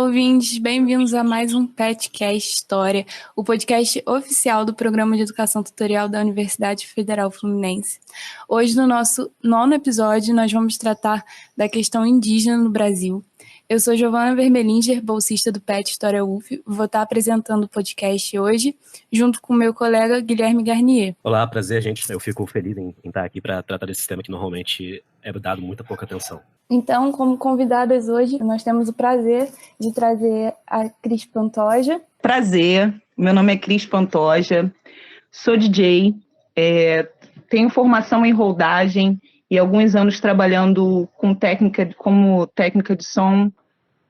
ouvintes, bem-vindos a mais um PetCast História, o podcast oficial do Programa de Educação Tutorial da Universidade Federal Fluminense. Hoje, no nosso 9º episódio, nós vamos tratar da questão indígena no Brasil. Eu sou Giovana Vermelinger, bolsista do PET História UF, vou estar apresentando o podcast hoje, junto com meu colega Guilherme Garnier. Olá, prazer, gente. Eu fico feliz em estar aqui para tratar desse tema que normalmente é dado muita pouca atenção. Então, como convidadas hoje, nós temos o prazer de trazer a Cris Pantoja. Prazer, meu nome é Cris Pantoja, sou DJ, tenho formação em holdagem e alguns anos trabalhando como técnica de som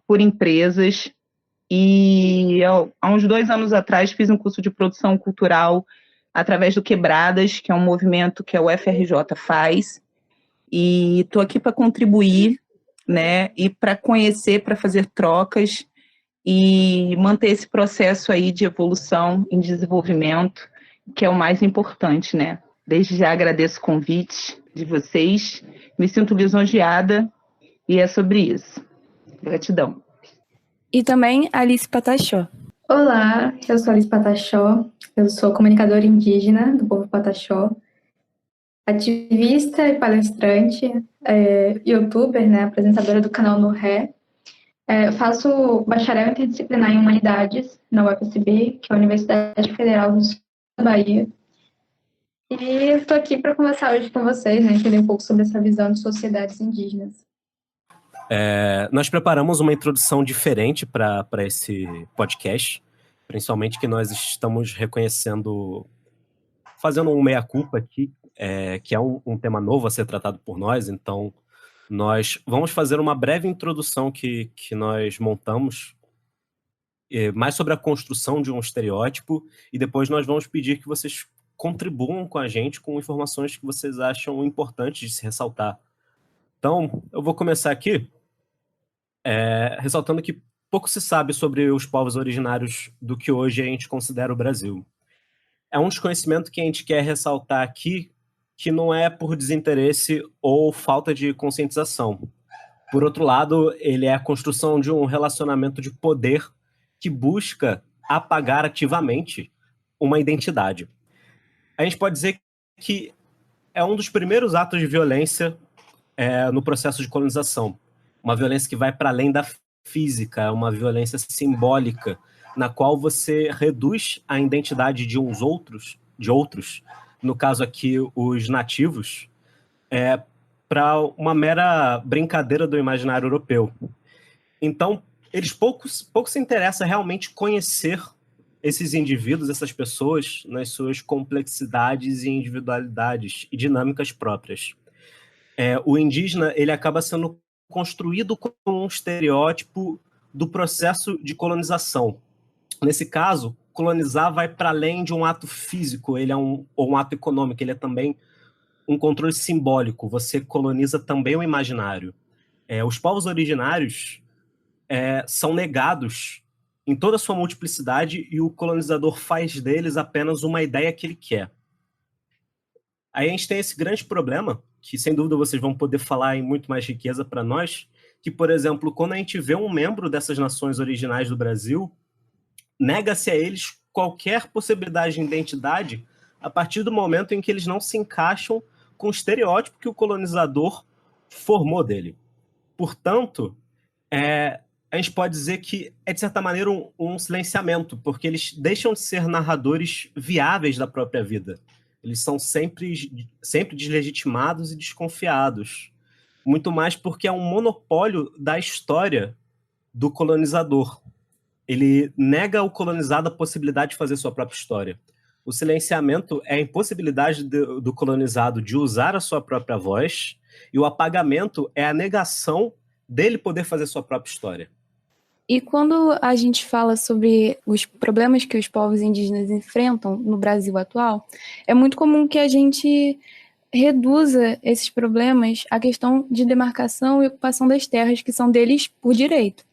por empresas. E há uns 2 anos atrás fiz um curso de produção cultural através do Quebradas, que é um movimento que a UFRJ faz. E estou aqui para contribuir, né, e para conhecer, para fazer trocas e manter esse processo aí de evolução em desenvolvimento, que é o mais importante, né? Desde já agradeço o convite de vocês, me sinto lisonjeada e é sobre isso. Gratidão. E também Alice Pataxó. Olá, eu sou Alice Pataxó, eu sou comunicadora indígena do povo Pataxó, ativista e palestrante, youtuber, né, apresentadora do canal No Ré. Faço bacharel interdisciplinar em Humanidades na UFSB, que é a Universidade Federal do Sul da Bahia. E estou aqui para conversar hoje com vocês, né, entender um pouco sobre essa visão de sociedades indígenas. Nós preparamos uma introdução diferente para esse podcast, principalmente que nós estamos reconhecendo, fazendo um meia-culpa aqui, que é um tema novo a ser tratado por nós, então nós vamos fazer uma breve introdução que nós montamos, mais sobre a construção de um estereótipo, e depois nós vamos pedir que vocês contribuam com a gente com informações que vocês acham importantes de se ressaltar. Então, eu vou começar aqui ressaltando que pouco se sabe sobre os povos originários do que hoje a gente considera o Brasil. É um desconhecimento que a gente quer ressaltar aqui, que não é por desinteresse ou falta de conscientização. Por outro lado, ele é a construção de um relacionamento de poder que busca apagar ativamente uma identidade. A gente pode dizer que é um dos primeiros atos de violência no processo de colonização. Uma violência que vai para além da física, uma violência simbólica, na qual você reduz a identidade de outros, no caso aqui os nativos, para uma mera brincadeira do imaginário europeu. Então, eles pouco se interessam realmente conhecer esses indivíduos, essas pessoas, nas suas complexidades e individualidades e dinâmicas próprias. O indígena, ele acaba sendo construído como um estereótipo do processo de colonização. Nesse caso, colonizar vai para além de um ato físico, ele é ou um ato econômico, ele é também um controle simbólico, você coloniza também o imaginário. Os povos originários são negados em toda a sua multiplicidade e o colonizador faz deles apenas uma ideia que ele quer. Aí a gente tem esse grande problema, que sem dúvida vocês vão poder falar em muito mais riqueza para nós, que, por exemplo, quando a gente vê um membro dessas nações originais do Brasil, nega-se a eles qualquer possibilidade de identidade a partir do momento em que eles não se encaixam com o estereótipo que o colonizador formou dele. Portanto, a gente pode dizer que é, de certa maneira, um silenciamento, porque eles deixam de ser narradores viáveis da própria vida. Eles são sempre deslegitimados e desconfiados. Muito mais porque é um monopólio da história do colonizador. Ele nega ao colonizado a possibilidade de fazer sua própria história. O silenciamento é a impossibilidade do colonizado de usar a sua própria voz, e o apagamento é a negação dele poder fazer sua própria história. E quando a gente fala sobre os problemas que os povos indígenas enfrentam no Brasil atual, é muito comum que a gente reduza esses problemas à questão de demarcação e ocupação das terras que são deles por direito.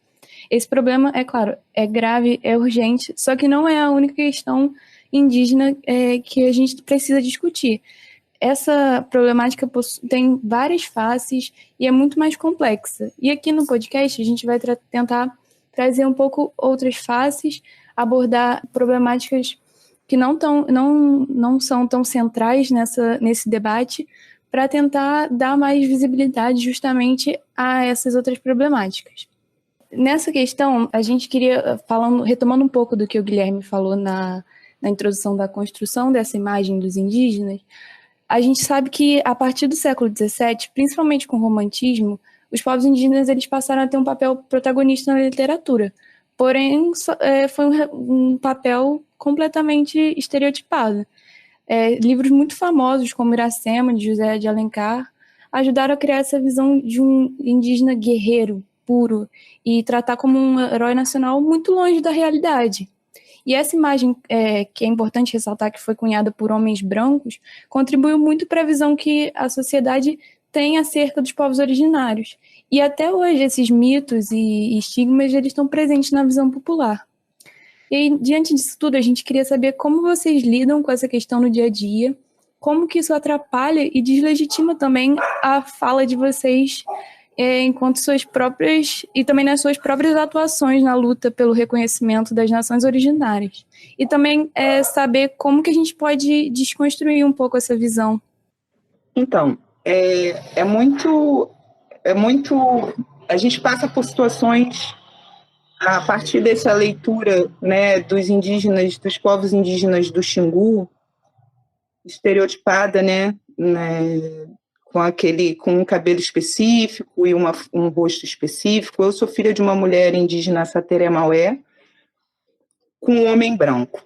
Esse problema, é claro, é grave, é urgente, só que não é a única questão indígena que a gente precisa discutir. Essa problemática tem várias faces e é muito mais complexa. E aqui no podcast a gente vai tentar trazer um pouco outras faces, abordar problemáticas que não são tão centrais nesse debate, para tentar dar mais visibilidade justamente a essas outras problemáticas. Nessa questão, a gente queria, retomando um pouco do que o Guilherme falou na introdução da construção dessa imagem dos indígenas, a gente sabe que a partir do século XVII, principalmente com o romantismo, os povos indígenas eles passaram a ter um papel protagonista na literatura. Porém, foi um papel completamente estereotipado. Livros muito famosos, como Iracema, de José de Alencar, ajudaram a criar essa visão de um indígena guerreiro, puro, e tratar como um herói nacional muito longe da realidade. E essa imagem, que é importante ressaltar que foi cunhada por homens brancos, contribuiu muito para a visão que a sociedade tem acerca dos povos originários. E até hoje esses mitos e estigmas eles estão presentes na visão popular. E aí, diante disso tudo, a gente queria saber como vocês lidam com essa questão no dia a dia, como que isso atrapalha e deslegitima também a fala de vocês enquanto suas próprias, e também nas suas próprias atuações na luta pelo reconhecimento das nações originárias. E também saber como que a gente pode desconstruir um pouco essa visão. Então, é muito... A gente passa por situações, a partir dessa leitura, né, dos indígenas, dos povos indígenas do Xingu, estereotipada, né, com um cabelo específico e um rosto específico. Eu sou filha de uma mulher indígena Sateré-Maué, com um homem branco.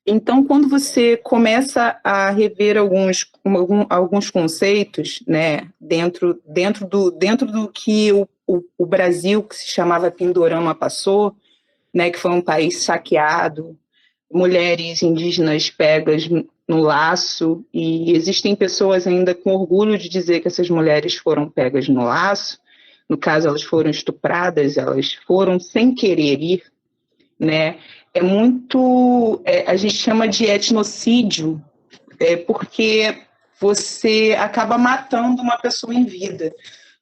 Então, quando você começa a rever alguns conceitos, né, dentro do que o Brasil, que se chamava Pindorama, passou, né, que foi um país saqueado, mulheres indígenas pegas no laço, e existem pessoas ainda com orgulho de dizer que essas mulheres foram pegas no laço. No caso, elas foram estupradas, elas foram sem querer ir, né? A gente chama de etnocídio, porque você acaba matando uma pessoa em vida.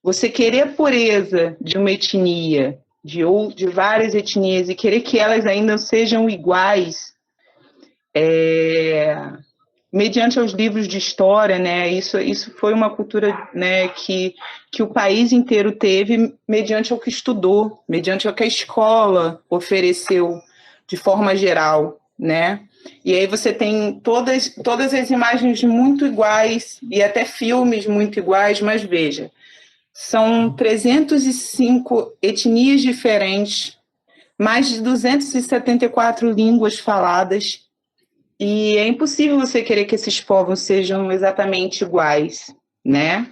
Você querer a pureza de uma etnia, de várias etnias, e querer que elas ainda sejam iguais, mediante aos livros de história, né? Isso foi uma cultura, né, que o país inteiro teve mediante ao que estudou, mediante ao que a escola ofereceu de forma geral, né? E aí você tem todas as imagens muito iguais e até filmes muito iguais, mas veja, são 305 etnias diferentes, mais de 274 línguas faladas, e é impossível você querer que esses povos sejam exatamente iguais, né?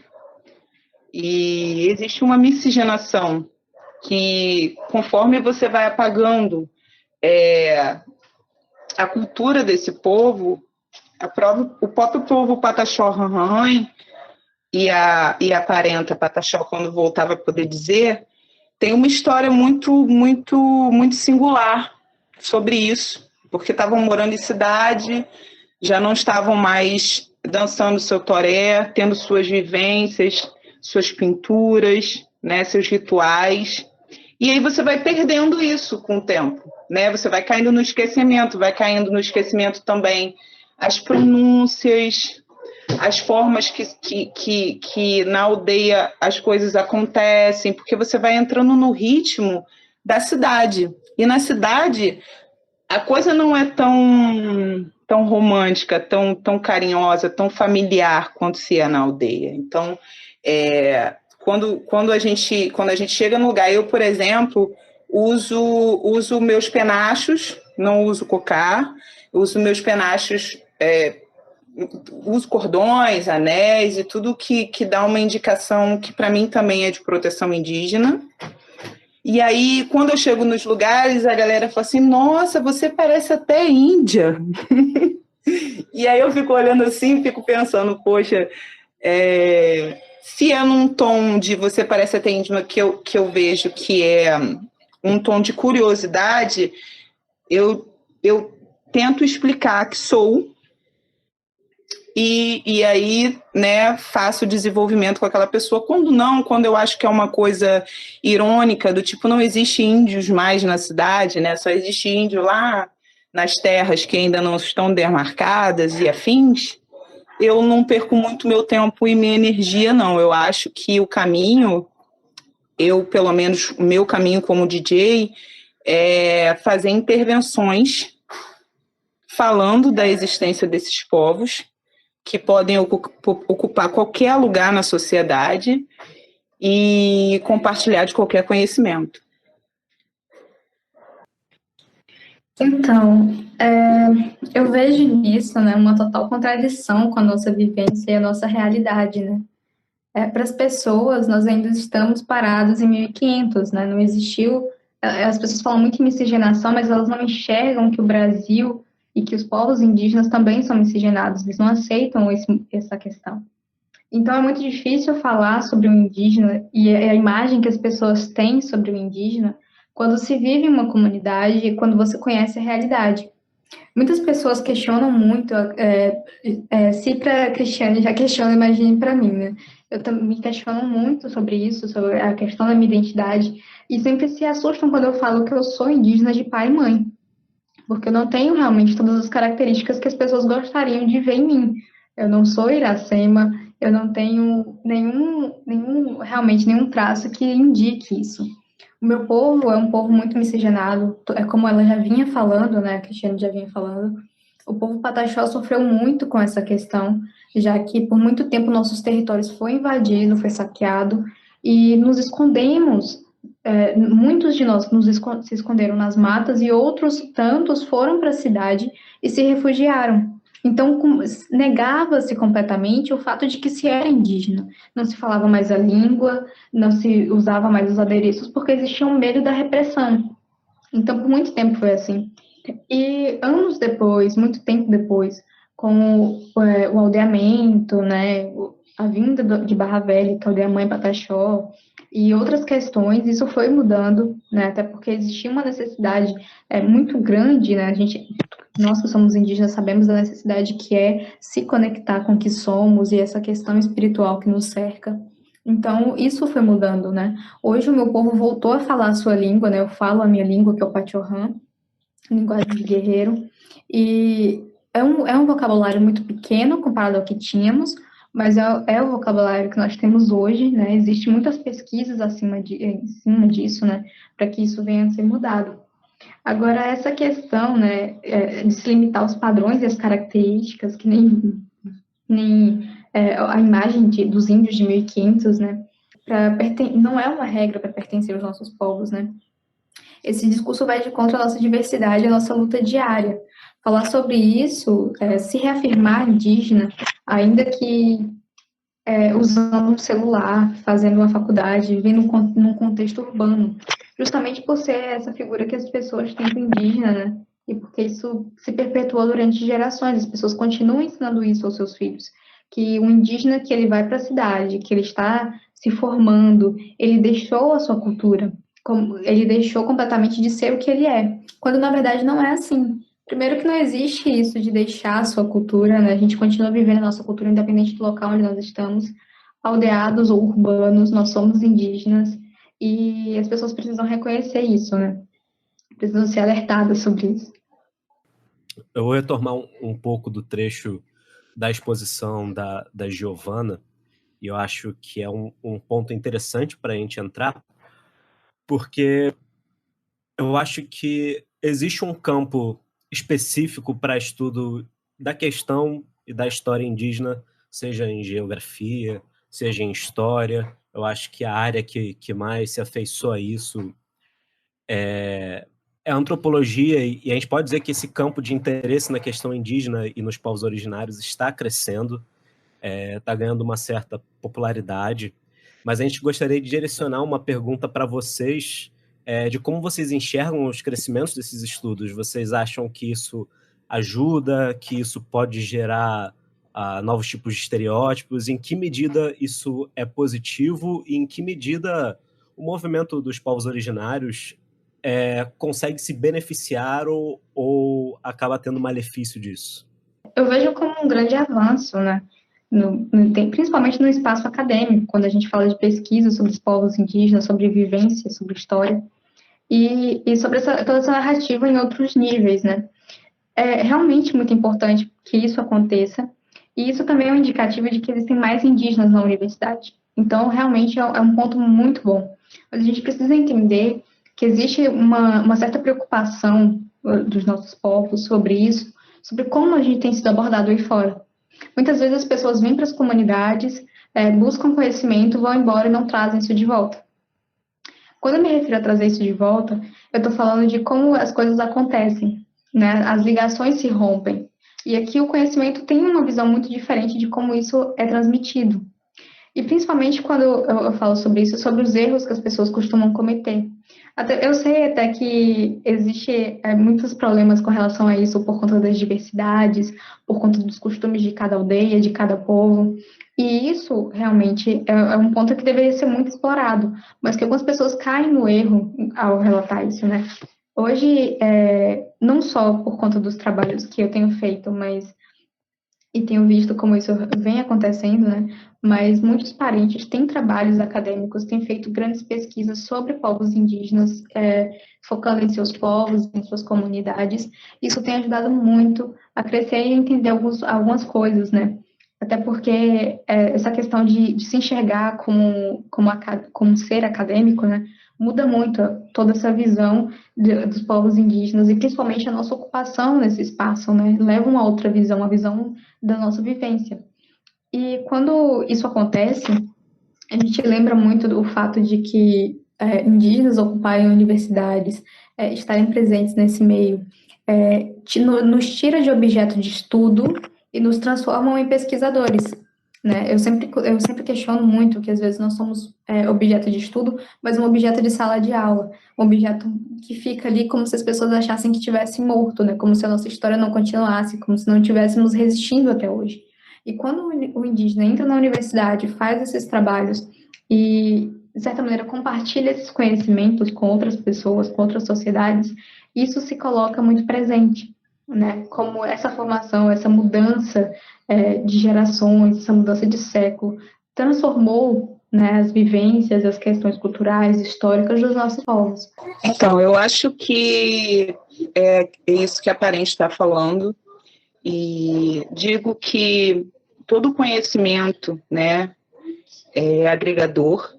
E existe uma miscigenação que, conforme você vai apagando a cultura desse povo, o próprio povo Pataxó Rãrãe e a parenta Pataxó, quando voltava a poder dizer, tem uma história muito, muito, muito singular sobre isso, porque estavam morando em cidade, já não estavam mais dançando seu toré, tendo suas vivências, suas pinturas, né, seus rituais. E aí você vai perdendo isso com o tempo, né? Você vai caindo no esquecimento, também as pronúncias, as formas que na aldeia as coisas acontecem, porque você vai entrando no ritmo da cidade. E na cidade a coisa não é tão romântica, tão carinhosa, tão familiar quanto se é na aldeia. Então, quando a gente chega no lugar, eu, por exemplo, uso meus penachos, não uso cocar, uso meus penachos, uso cordões, anéis e tudo que dá uma indicação que para mim também é de proteção indígena. E aí, quando eu chego nos lugares, a galera fala assim, nossa, você parece até índia. E aí eu fico olhando assim, fico pensando, poxa, se é num tom de você parece até índia que eu vejo que é um tom de curiosidade, eu tento explicar que sou, e aí, né, faço o desenvolvimento com aquela pessoa. Quando não, quando eu acho que é uma coisa irônica, do tipo, não existe índios mais na cidade, né, só existe índio lá nas terras que ainda não estão demarcadas e afins, eu não perco muito meu tempo e minha energia, não. Eu acho que o caminho, pelo menos, o meu caminho como DJ, é fazer intervenções falando da existência desses povos, que podem ocupar qualquer lugar na sociedade e compartilhar de qualquer conhecimento. Então, eu vejo nisso, né, uma total contradição com a nossa vivência e a nossa realidade, né? Para as pessoas, nós ainda estamos parados em 1500, né? Não existiu. As pessoas falam muito em miscigenação, mas elas não enxergam que o Brasil e que os povos indígenas também são miscigenados, eles não aceitam essa questão. Então, é muito difícil falar sobre o indígena e a imagem que as pessoas têm sobre o indígena quando se vive em uma comunidade e quando você conhece a realidade. Muitas pessoas questionam muito, se para a Cristiane já questiona, imagine para mim, né? Eu também me questiono muito sobre isso, sobre a questão da minha identidade, e sempre se assustam quando eu falo que eu sou indígena de pai e mãe, porque eu não tenho realmente todas as características que as pessoas gostariam de ver em mim. Eu não sou Iracema, eu não tenho realmente nenhum traço que indique isso. O meu povo é um povo muito miscigenado, é como ela já vinha falando, né, a Cristiane já vinha falando, o povo Pataxó sofreu muito com essa questão, já que por muito tempo nossos territórios foi invadido, foi saqueado, e nos escondemos, muitos de nós se esconderam nas matas e outros tantos foram para a cidade e se refugiaram. Então, negava-se completamente o fato de que se era indígena. Não se falava mais a língua, não se usava mais os adereços, porque existia um medo da repressão. Então, por muito tempo foi assim. E anos depois, muito tempo depois, com o aldeamento, né, a vinda de Barra Velha, que aldeia Mãe Pataxó, e outras questões, isso foi mudando, né, até porque existia uma necessidade muito grande, né, nós que somos indígenas sabemos da necessidade que é se conectar com o que somos e essa questão espiritual que nos cerca. Então, isso foi mudando, né. Hoje o meu povo voltou a falar a sua língua, né, eu falo a minha língua, que é o Pachorrã, linguagem de guerreiro, e é um vocabulário muito pequeno comparado ao que tínhamos, mas é o vocabulário que nós temos hoje, né? Existem muitas pesquisas em cima disso, né? Para que isso venha a ser mudado. Agora, essa questão, né, de se limitar aos padrões e as características, que nem a imagem dos índios de 1500, né? Não é uma regra para pertencer aos nossos povos, né? Esse discurso vai de contra a nossa diversidade e a nossa luta diária. Falar sobre isso, se reafirmar indígena, ainda que usando um celular, fazendo uma faculdade, vivendo num contexto urbano, justamente por ser essa figura que as pessoas têm do indígena, né? E porque isso se perpetuou durante gerações, as pessoas continuam ensinando isso aos seus filhos, que o indígena que ele vai para a cidade, que ele está se formando, ele deixou a sua cultura, ele deixou completamente de ser o que ele é, quando na verdade não é assim. Primeiro que não existe isso de deixar a sua cultura, né? A gente continua vivendo a nossa cultura independente do local onde nós estamos, aldeados ou urbanos, nós somos indígenas e as pessoas precisam reconhecer isso, né? Precisam ser alertadas sobre isso. Eu vou retomar um pouco do trecho da exposição da Giovana, e eu acho que é um ponto interessante para a gente entrar, porque eu acho que existe um campo específico para estudo da questão e da história indígena, seja em geografia, seja em história. Eu acho que a área que mais se afeiçoa a isso é a antropologia, e a gente pode dizer que esse campo de interesse na questão indígena e nos povos originários está crescendo, está ganhando uma certa popularidade, mas a gente gostaria de direcionar uma pergunta para vocês, de como vocês enxergam os crescimentos desses estudos. Vocês acham que isso ajuda, que isso pode gerar novos tipos de estereótipos? Em que medida isso é positivo e em que medida o movimento dos povos originários consegue se beneficiar ou acaba tendo malefício disso? eu vejo como um grande avanço, né? Principalmente no espaço acadêmico, quando a gente fala de pesquisa sobre os povos indígenas, sobre vivência, sobre história, e sobre toda essa narrativa em outros níveis, né? É realmente muito importante que isso aconteça, e isso também é um indicativo de que existem mais indígenas na universidade. Então, realmente é um ponto muito bom. Mas a gente precisa entender que existe uma certa preocupação dos nossos povos sobre isso, sobre como a gente tem sido abordado aí fora. Muitas vezes as pessoas vêm para as comunidades, buscam conhecimento, vão embora e não trazem isso de volta. Quando eu me refiro a trazer isso de volta, eu estou falando de como as coisas acontecem, né? As ligações se rompem. E aqui o conhecimento tem uma visão muito diferente de como isso é transmitido. E principalmente quando eu falo sobre isso, sobre os erros que as pessoas costumam cometer. Eu sei até que existe muitos problemas com relação a isso por conta das diversidades, por conta dos costumes de cada aldeia, de cada povo. E isso realmente é um ponto que deveria ser muito explorado, mas que algumas pessoas caem no erro ao relatar isso, né? Hoje, não só por conta dos trabalhos que eu tenho feito, e tenho visto como isso vem acontecendo, né? Mas muitos parentes têm trabalhos acadêmicos, têm feito grandes pesquisas sobre povos indígenas, focando em seus povos, em suas comunidades. Isso tem ajudado muito a crescer e entender algumas coisas, né? Até porque essa questão de se enxergar como ser acadêmico, né? Muda muito toda essa visão dos povos indígenas e principalmente a nossa ocupação nesse espaço, né? Leva uma outra visão, a visão da nossa vivência. E quando isso acontece, a gente lembra muito do fato de que indígenas ocuparem universidades, estarem presentes nesse meio, nos tira de objeto de estudo e nos transformam em pesquisadores, né? Eu sempre questiono muito que às vezes nós somos objeto de estudo, mas um objeto de sala de aula, um objeto que fica ali como se as pessoas achassem que tivesse morto, né? Como se a nossa história não continuasse, como se não estivéssemos resistindo até hoje. E quando o indígena entra na universidade, faz esses trabalhos e, de certa maneira, compartilha esses conhecimentos com outras pessoas, com outras sociedades, isso se coloca muito presente, né? Como essa formação, essa mudança de gerações, essa mudança de século, transformou, né, as vivências, as questões culturais, históricas dos nossos povos. Então, eu acho que é isso que a Parente está falando, e digo que todo conhecimento, né, é agregador,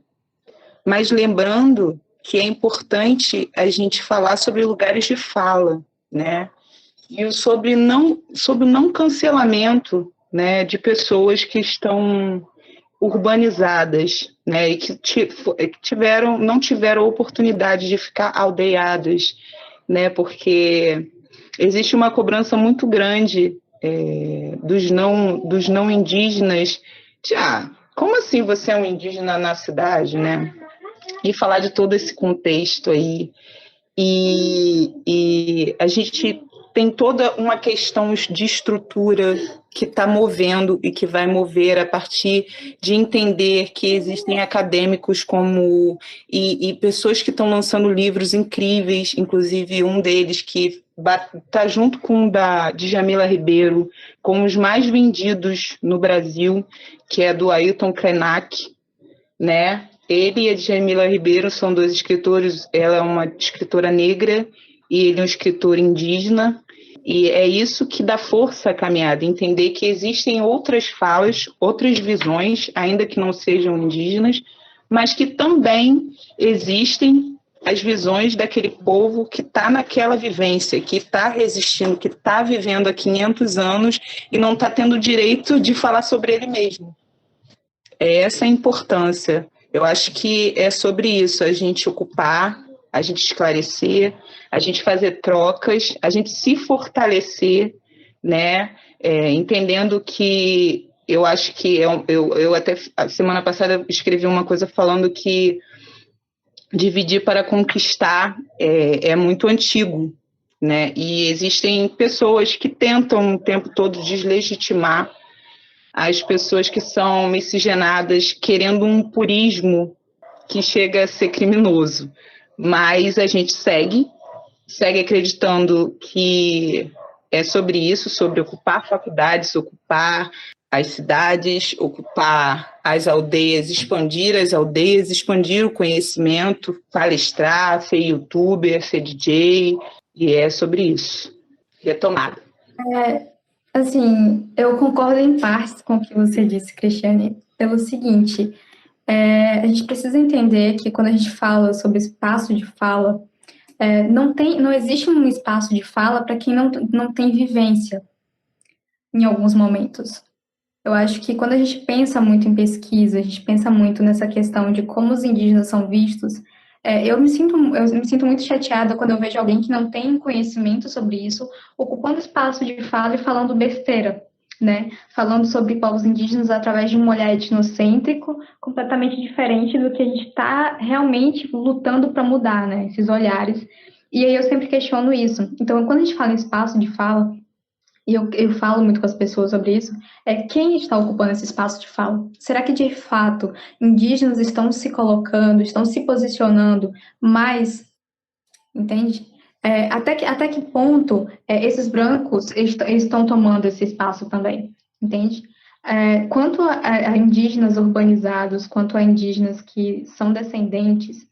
mas lembrando que é importante a gente falar sobre lugares de fala, né, e sobre o não cancelamento, né, de pessoas que estão urbanizadas, né, e que não tiveram a oportunidade de ficar aldeadas, né, porque existe uma cobrança muito grande dos não indígenas. Como assim você é um indígena na cidade, né? E falar de todo esse contexto aí. E a gente tem toda uma questão de estrutura que está movendo e que vai mover a partir de entender que existem acadêmicos e pessoas que estão lançando livros incríveis, inclusive um deles que está junto com o da Djamila Ribeiro, com os mais vendidos no Brasil, que é do Ailton Krenak, né? Ele e a Djamila Ribeiro são dois escritores, ela é uma escritora negra e ele é um escritor indígena, e é isso que dá força à caminhada, entender que existem outras falas, outras visões, ainda que não sejam indígenas, mas que também existem as visões daquele povo que está naquela vivência, que está resistindo, que está vivendo há 500 anos e não está tendo o direito de falar sobre ele mesmo. É essa a importância. Eu acho que é sobre isso, a gente ocupar, a gente esclarecer, a gente fazer trocas, a gente se fortalecer, né? Entendendo que eu acho que eu até a semana passada escrevi uma coisa falando que dividir para conquistar é muito antigo, né? E existem pessoas que tentam o tempo todo deslegitimar as pessoas que são miscigenadas, querendo um purismo que chega a ser criminoso. Mas a gente segue acreditando que é sobre isso, sobre ocupar faculdades, ocupar as cidades, ocupar as aldeias, expandir o conhecimento, palestrar, ser youtuber, ser DJ, e é sobre isso. Retomada. Assim, eu concordo em parte com o que você disse, Cristiane, pelo seguinte, a gente precisa entender que quando a gente fala sobre espaço de fala, não existe um espaço de fala para quem não tem vivência em alguns momentos. Eu acho que quando a gente pensa muito em pesquisa, a gente pensa muito nessa questão de como os indígenas são vistos, eu me sinto muito chateada quando eu vejo alguém que não tem conhecimento sobre isso, ocupando espaço de fala e falando besteira, né? Falando sobre povos indígenas através de um olhar etnocêntrico, completamente diferente do que a gente está realmente lutando para mudar, né? Esses olhares. E aí eu sempre questiono isso. Então, quando a gente fala em espaço de fala, e eu falo muito com as pessoas sobre isso, quem está ocupando esse espaço de fala? Será que, de fato, indígenas estão se colocando, estão se posicionando mais, entende? Até que ponto esses brancos estão tomando esse espaço também, entende? Quanto a indígenas urbanizados, quanto a indígenas que são descendentes,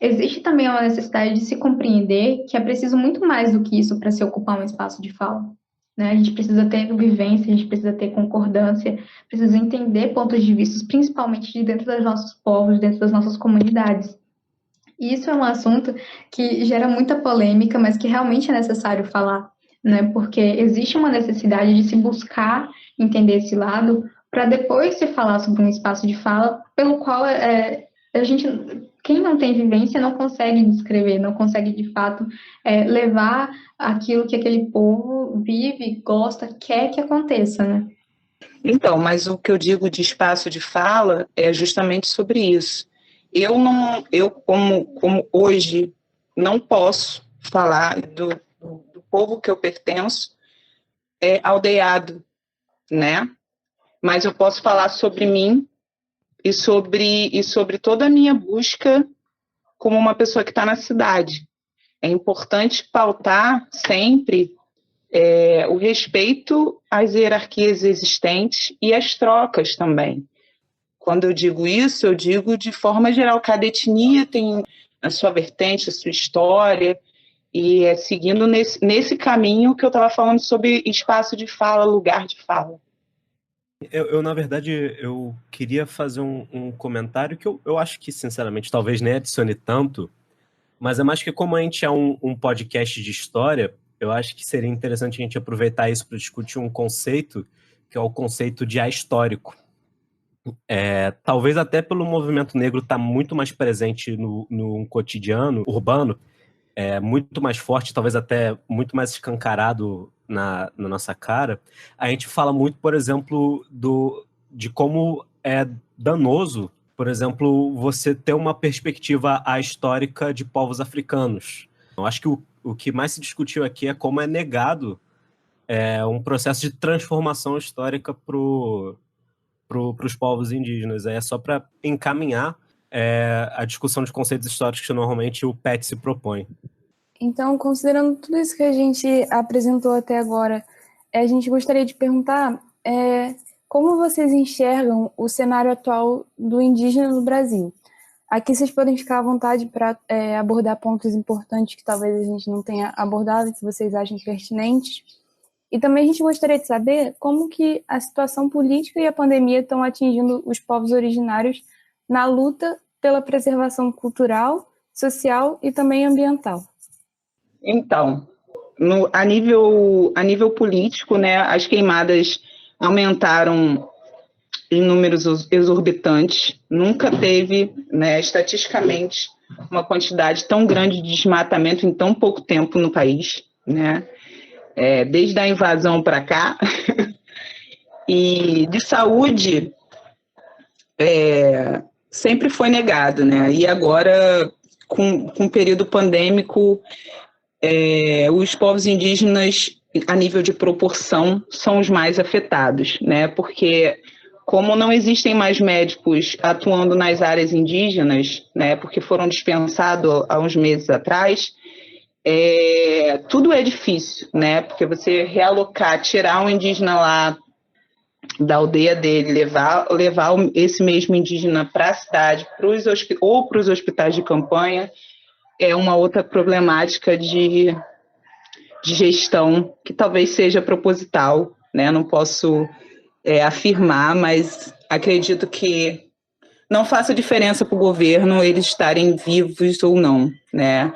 existe também uma necessidade de se compreender que é preciso muito mais do que isso para se ocupar um espaço de fala, né? A gente precisa ter vivência, a gente precisa ter concordância, precisa entender pontos de vista, principalmente de dentro dos nossos povos, dentro das nossas comunidades. E isso é um assunto que gera muita polêmica, mas que realmente é necessário falar, né? Porque existe uma necessidade de se buscar entender esse lado para depois se falar sobre um espaço de fala pelo qual a gente, quem não tem vivência não consegue descrever, não consegue de fato levar aquilo que aquele povo vive, gosta, quer que aconteça, né? Então, mas o que eu digo de espaço de fala é justamente sobre isso. Eu como hoje não posso falar do povo que eu pertenço, aldeado, né? Mas eu posso falar sobre mim e sobre toda a minha busca como uma pessoa que está na cidade. É importante pautar sempre o respeito às hierarquias existentes e às trocas também. Quando eu digo isso, eu digo de forma geral, cada etnia tem a sua vertente, a sua história, e é seguindo nesse caminho que eu estava falando sobre espaço de fala, lugar de fala. Na verdade, eu queria fazer um comentário que eu acho que, sinceramente, talvez nem adicione tanto, mas é mais que como a gente é um podcast de história, eu acho que seria interessante a gente aproveitar isso para discutir um conceito, que é o conceito de ahistórico. Talvez até pelo movimento negro estar muito mais presente no cotidiano urbano, muito mais forte, talvez até muito mais escancarado na nossa cara, a gente fala muito, por exemplo, de como é danoso, por exemplo, você ter uma perspectiva histórica de povos africanos. Eu acho que o que mais se discutiu aqui é como é negado um processo de transformação histórica para os povos indígenas. É só para encaminhar a discussão de conceitos históricos que normalmente o PET se propõe. Então, considerando tudo isso que a gente apresentou até agora, a gente gostaria de perguntar como vocês enxergam o cenário atual do indígena no Brasil. Aqui vocês podem ficar à vontade para abordar pontos importantes que talvez a gente não tenha abordado, que vocês achem pertinentes. E também a gente gostaria de saber como que a situação política e a pandemia estão atingindo os povos originários na luta pela preservação cultural, social e também ambiental. Então, a nível político, né, as queimadas aumentaram em números exorbitantes. Nunca teve, né, estatisticamente, uma quantidade tão grande de desmatamento em tão pouco tempo no país, né? Desde a invasão para cá. E de saúde sempre foi negado, né? E agora, com o período pandêmico, os povos indígenas, a nível de proporção, são os mais afetados, né? Porque como não existem mais médicos atuando nas áreas indígenas, né? Porque foram dispensados há uns meses atrás, tudo é difícil, né? Porque você realocar, tirar um indígena lá da aldeia dele, levar esse mesmo indígena para a cidade, ou para os hospitais de campanha, é uma outra problemática de gestão que talvez seja proposital, né? Não posso afirmar, mas acredito que não faça diferença para o governo eles estarem vivos ou não, né?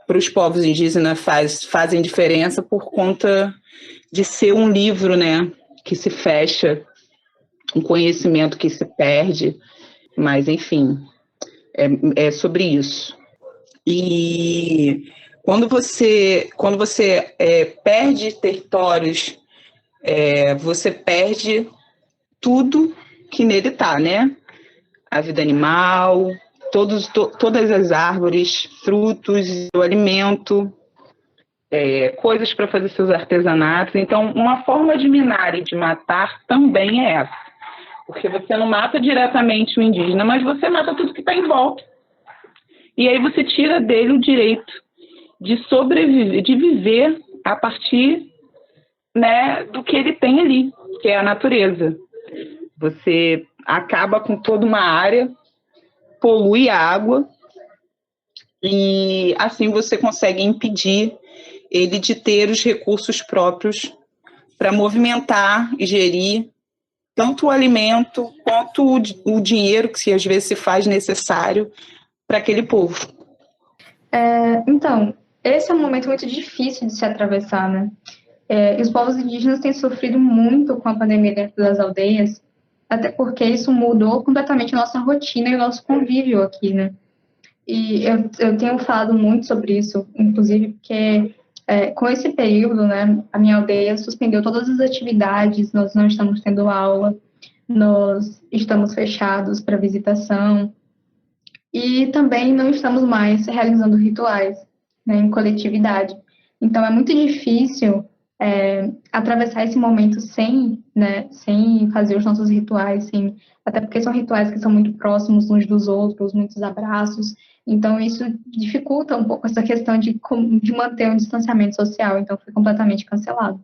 Para os povos indígenas fazem diferença por conta de ser um livro, né, que se fecha, um conhecimento que se perde, mas enfim, é sobre isso. E quando você perde territórios, você perde tudo que nele está, né? A vida animal, todas as árvores, frutos, o alimento, coisas para fazer seus artesanatos. Então, uma forma de minar e de matar também é essa. Porque você não mata diretamente o indígena, mas você mata tudo que está em volta. E aí você tira dele o direito de sobreviver, de viver a partir, né, do que ele tem ali, que é a natureza. Você acaba com toda uma área, polui a água, e assim você consegue impedir ele de ter os recursos próprios para movimentar e gerir tanto o alimento quanto o dinheiro que às vezes se faz necessário para aquele povo. Então, esse é um momento muito difícil de se atravessar, né? E os povos indígenas têm sofrido muito com a pandemia dentro das aldeias, até porque isso mudou completamente a nossa rotina e o nosso convívio aqui, né? E eu tenho falado muito sobre isso, inclusive porque com esse período, né, a minha aldeia suspendeu todas as atividades, nós não estamos tendo aula, nós estamos fechados para visitação e também não estamos mais realizando rituais, né, em coletividade. Então é muito difícil atravessar esse momento sem fazer os nossos rituais, até porque são rituais que são muito próximos uns dos outros, muitos abraços. Então, isso dificulta um pouco essa questão de manter um distanciamento social. Então, foi completamente cancelado.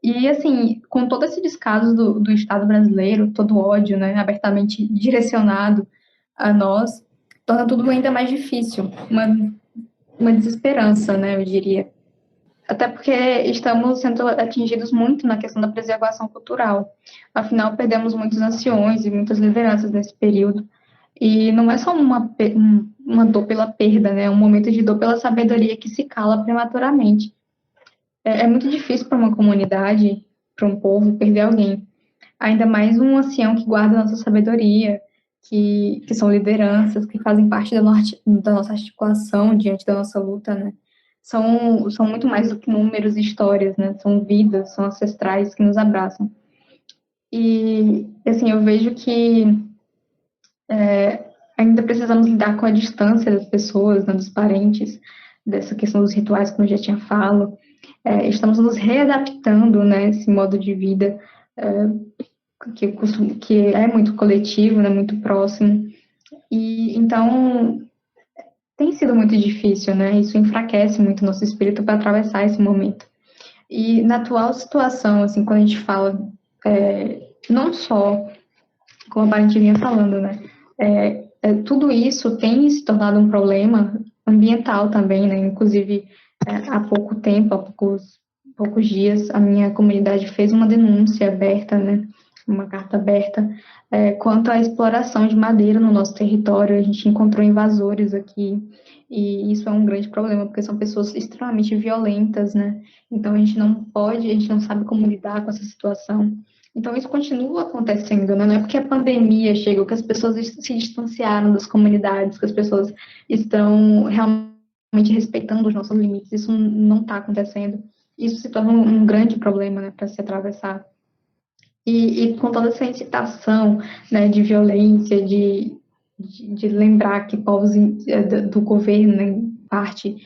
E, assim, com todo esse descaso do Estado brasileiro, todo o ódio, né, abertamente direcionado a nós, torna tudo ainda mais difícil. Uma desesperança, né, eu diria. Até porque estamos sendo atingidos muito na questão da preservação cultural. Afinal, perdemos muitos anciões e muitas lideranças nesse período. E não é só uma dor pela perda, né? É um momento de dor pela sabedoria que se cala prematuramente. É muito difícil para uma comunidade, para um povo, perder alguém. Ainda mais um ancião que guarda a nossa sabedoria, que são lideranças, que fazem parte da nossa articulação diante da nossa luta, né? São muito mais do que números e histórias, né? São vidas, são ancestrais que nos abraçam. E, assim, eu vejo que ainda precisamos lidar com a distância das pessoas, né, dos parentes, dessa questão dos rituais, como eu já tinha falado. Estamos nos readaptando, né, esse modo de vida que é muito coletivo, né, muito próximo. E, então, tem sido muito difícil, né? Isso enfraquece muito o nosso espírito para atravessar esse momento. E na atual situação, assim, quando a gente fala, não só, como a Parente vinha falando, né? Tudo isso tem se tornado um problema ambiental também, né? Inclusive, há pouco tempo, há poucos dias, a minha comunidade fez uma denúncia aberta, né? Uma carta aberta, quanto à exploração de madeira no nosso território. A gente encontrou invasores aqui, e isso é um grande problema, porque são pessoas extremamente violentas, né? Então, a gente não sabe como lidar com essa situação. Então, isso continua acontecendo, né? Não é porque a pandemia chegou que as pessoas se distanciaram das comunidades, que as pessoas estão realmente respeitando os nossos limites. Isso não está acontecendo. Isso se torna um grande problema, né, para se atravessar. E com toda essa incitação, né, de violência, de lembrar que povos do governo, né, em parte,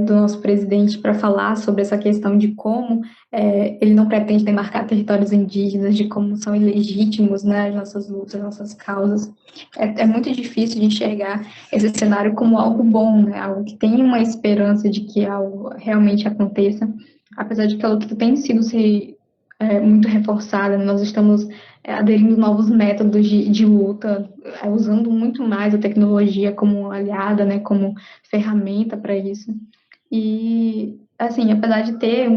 do nosso presidente para falar sobre essa questão de como ele não pretende demarcar territórios indígenas, de como são ilegítimos, né, as nossas lutas, as nossas causas. É muito difícil de enxergar esse cenário como algo bom, né, algo que tem uma esperança de que algo realmente aconteça, apesar de que a luta tem sido muito reforçada, nós estamos aderindo novos métodos de luta, usando muito mais a tecnologia como aliada, né, como ferramenta para isso. E, assim, apesar de ter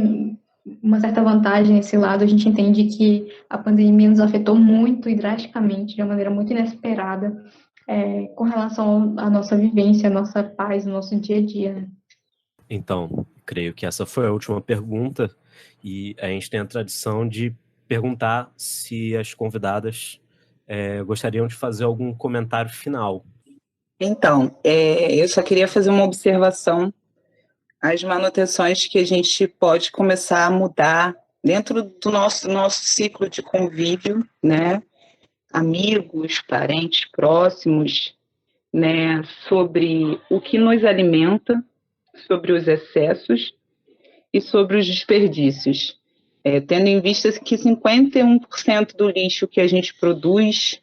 uma certa vantagem nesse lado, a gente entende que a pandemia nos afetou muito e drasticamente, de uma maneira muito inesperada, com relação à nossa vivência, à nossa paz, ao nosso dia a dia, né? Então, creio que essa foi a última pergunta, e a gente tem a tradição de perguntar se as convidadas gostariam de fazer algum comentário final. Então, eu só queria fazer uma observação. As manutenções que a gente pode começar a mudar dentro do nosso ciclo de convívio, né? Amigos, parentes próximos, né? Sobre o que nos alimenta, sobre os excessos e sobre os desperdícios. Tendo em vista que 51% do lixo que a gente produz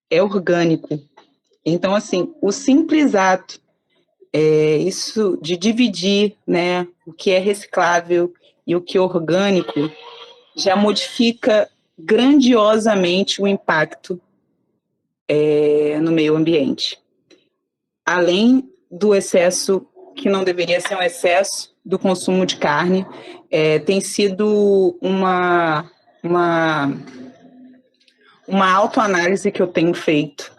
é orgânico. Então, assim, o simples ato isso de dividir, né, o que é reciclável e o que é orgânico já modifica grandiosamente o impacto no meio ambiente. Além do excesso, que não deveria ser um excesso, do consumo de carne, tem sido uma autoanálise que eu tenho feito,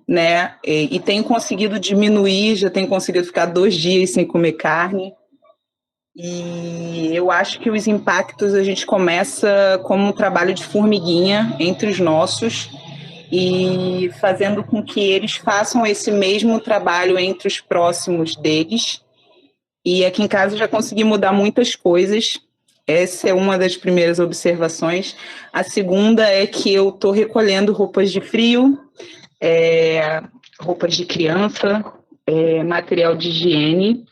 né? E tenho conseguido diminuir, já tenho conseguido ficar 2 dias sem comer carne. E eu acho que os impactos a gente começa como um trabalho de formiguinha entre os nossos e fazendo com que eles façam esse mesmo trabalho entre os próximos deles. E aqui em casa eu já consegui mudar muitas coisas. Essa é uma das primeiras observações. A segunda é que eu estou recolhendo roupas de frio, roupas de criança, material de higiene,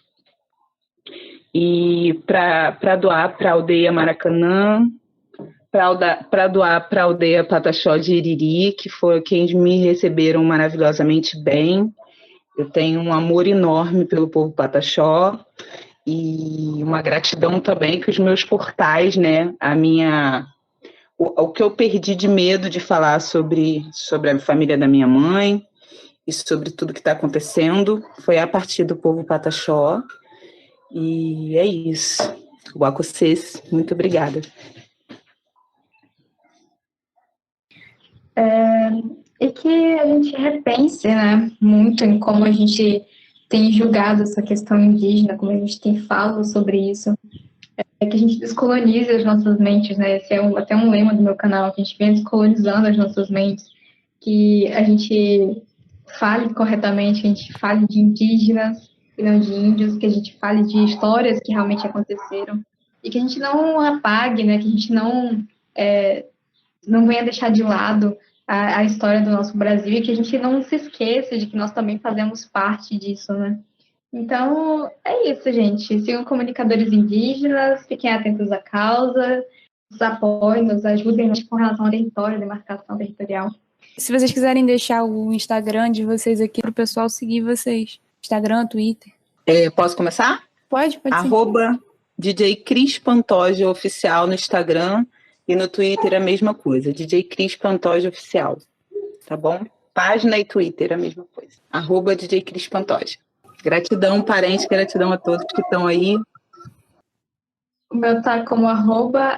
e para doar para a aldeia Maracanã, para doar para a aldeia Pataxó de Iriri, que foi quem me receberam maravilhosamente bem. Eu tenho um amor enorme pelo povo Pataxó e uma gratidão também que os meus portais, né, o que eu perdi de medo de falar sobre a família da minha mãe e sobre tudo que está acontecendo foi a partir do povo Pataxó. E é isso. Vocês, muito obrigada. E que a gente repense, né, muito em como a gente tem julgado essa questão indígena, como a gente tem falado sobre isso, que a gente descolonize as nossas mentes, né, esse é até um lema do meu canal, que a gente venha descolonizando as nossas mentes, que a gente fale corretamente, que a gente fale de indígenas e não de índios, que a gente fale de histórias que realmente aconteceram, e que a gente não apague, né, que a gente não venha deixar de lado a história do nosso Brasil e que a gente não se esqueça de que nós também fazemos parte disso, né? Então, é isso, gente. Sigam comunicadores indígenas, fiquem atentos à causa, nos apoiem, nos ajudem com relação ao território, demarcação territorial. Se vocês quiserem deixar o Instagram de vocês aqui para o pessoal seguir vocês. Instagram, Twitter. Posso começar? Pode sim. @DJ Cris Pantoja Oficial no Instagram e no Twitter a mesma coisa. DJ Cris Pantoja Oficial. Tá bom? Página e Twitter a mesma coisa. @DJ Cris Pantoja. Gratidão, parentes, gratidão a todos que estão aí. O meu tá como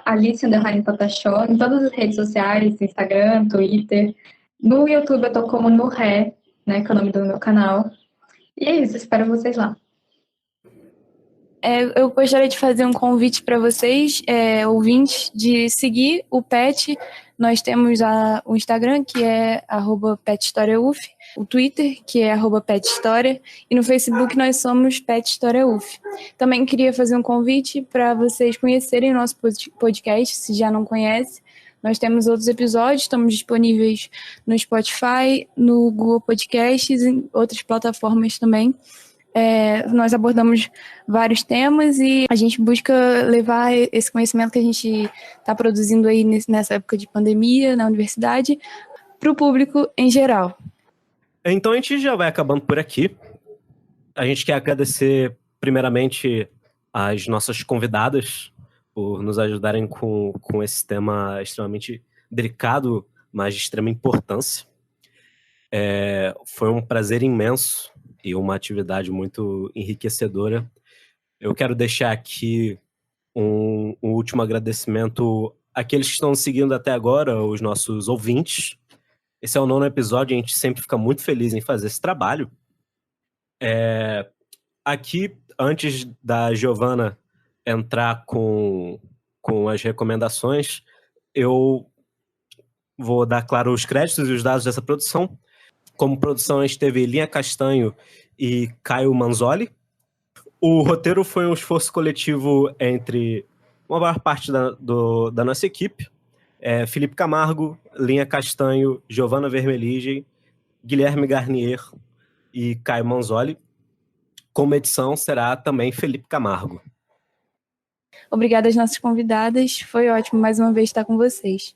@Alice_Pataxó em todas as redes sociais, Instagram, Twitter. No YouTube eu tô como no Ré, né, que é o nome do meu canal. E é isso, espero vocês lá. Eu gostaria de fazer um convite para vocês, ouvintes, de seguir o PET. Nós temos o Instagram, que é @PetHistoriaUF, o Twitter, que é @PetHistoria, e no Facebook nós somos Pet História UF. Também queria fazer um convite para vocês conhecerem o nosso podcast, se já não conhece. Nós temos outros episódios, estamos disponíveis no Spotify, no Google Podcasts e em outras plataformas também. Nós abordamos vários temas e a gente busca levar esse conhecimento que a gente está produzindo aí nessa época de pandemia na universidade para o público em geral. Então a gente já vai acabando por aqui. A gente quer agradecer primeiramente as nossas convidadas por nos ajudarem com esse tema extremamente delicado, mas de extrema importância. Foi um prazer imenso e uma atividade muito enriquecedora. Eu quero deixar aqui um último agradecimento àqueles que estão nos seguindo até agora, os nossos ouvintes. Esse é o 9º episódio e a gente sempre fica muito feliz em fazer esse trabalho. Aqui, antes da Giovana entrar com as recomendações, eu vou dar, claro, os créditos e os dados dessa produção. Como produção, a gente teve Linha Castanho e Caio Manzoli. O roteiro foi um esforço coletivo entre uma maior parte da nossa equipe. Felipe Camargo, Linha Castanho, Giovana Vermelige, Guilherme Garnier e Caio Manzoli. Como edição será também Felipe Camargo. Obrigada às nossas convidadas, foi ótimo mais uma vez estar com vocês.